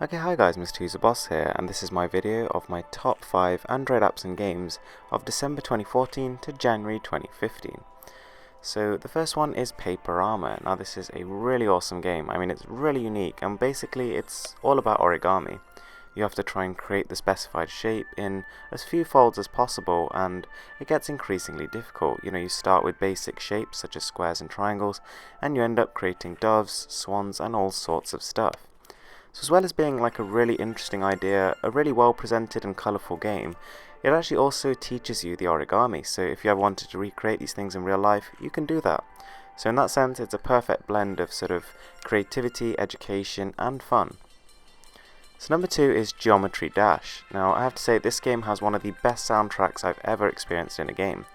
Okay, hi guys, Mr. Who's a Boss here, and this is my video of my top 5 Android apps and games of December 2014 to January 2015. So the first one is Paperama. Now this is a really awesome game. I mean, it's really unique, and basically it's all about origami. You have to try and create the specified shape in as few folds as possible, and it gets increasingly difficult. You start with basic shapes such as squares and triangles, and you end up creating doves, swans, and all sorts of stuff. So as well as being like a really interesting idea, a really well presented and colourful game, it actually also teaches you the origami, so if you ever wanted to recreate these things in real life, you can do that. So in that sense, it's a perfect blend of sort of creativity, education, and fun. So number 2 is Geometry Dash. Now I have to say this game has one of the best soundtracks I've ever experienced in a game.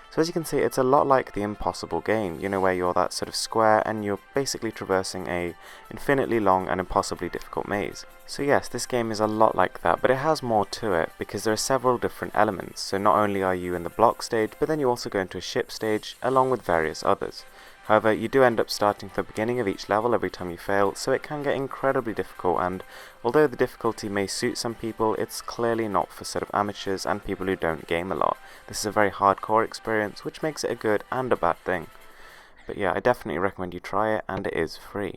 So as you can see, it's a lot like the Impossible game, where you're that sort of square and you're basically traversing a infinitely long and impossibly difficult maze. So yes, this game is a lot like that, but it has more to it because there are several different elements. So not only are you in the block stage, but then you also go into a ship stage along with various others. However, you do end up starting from the beginning of each level every time you fail, so it can get incredibly difficult, and although the difficulty may suit some people, it's clearly not for sort of amateurs and people who don't game a lot. This is a very hardcore experience, which makes it a good and a bad thing. But yeah, I definitely recommend you try it, and it is free.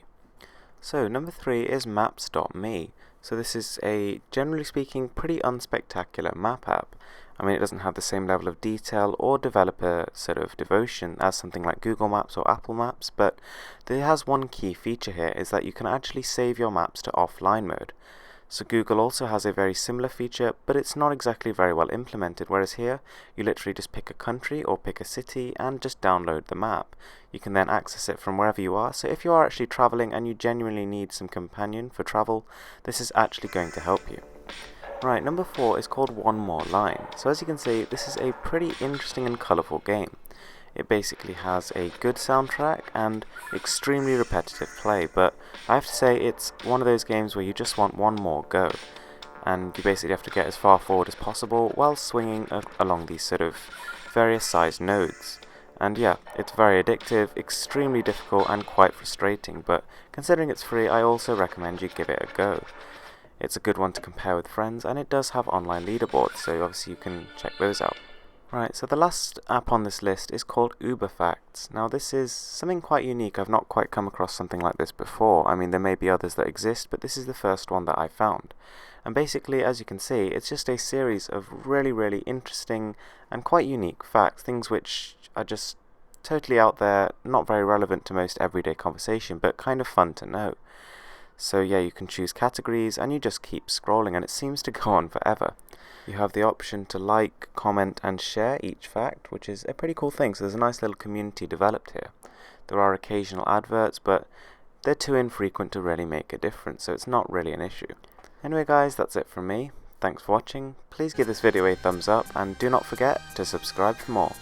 So number 3 is Maps.me. So this is a, generally speaking, pretty unspectacular map app. I mean, it doesn't have the same level of detail or developer sort of devotion as something like Google Maps or Apple Maps, but it has one key feature here, is that you can actually save your maps to offline mode. So Google also has a very similar feature, but it's not exactly very well implemented, whereas here, you literally just pick a country or pick a city and just download the map. You can then access it from wherever you are, so if you are actually traveling and you genuinely need some companion for travel, this is actually going to help you. Right, number 4 is called One More Line. So as you can see, this is a pretty interesting and colourful game. It basically has a good soundtrack and extremely repetitive play, but I have to say it's one of those games where you just want one more go, and you basically have to get as far forward as possible while swinging along these sort of various sized nodes. And yeah, it's very addictive, extremely difficult, and quite frustrating, but considering it's free, I also recommend you give it a go. It's a good one to compare with friends, and it does have online leaderboards, so obviously you can check those out. Right, so the last app on this list is called UberFacts. Now this is something quite unique. I've not quite come across something like this before. I mean, there may be others that exist, but this is the first one that I found. And basically, as you can see, it's just a series of really interesting and quite unique facts, things which are just totally out there, not very relevant to most everyday conversation, but kind of fun to know. So yeah, you can choose categories and you just keep scrolling, and it seems to go on forever. You have the option to like, comment and share each fact, which is a pretty cool thing, so there's a nice little community developed here. There are occasional adverts, but they're too infrequent to really make a difference, so it's not really an issue. Anyway guys, that's it from me. Thanks for watching. Please give this video a thumbs up and do not forget to subscribe for more.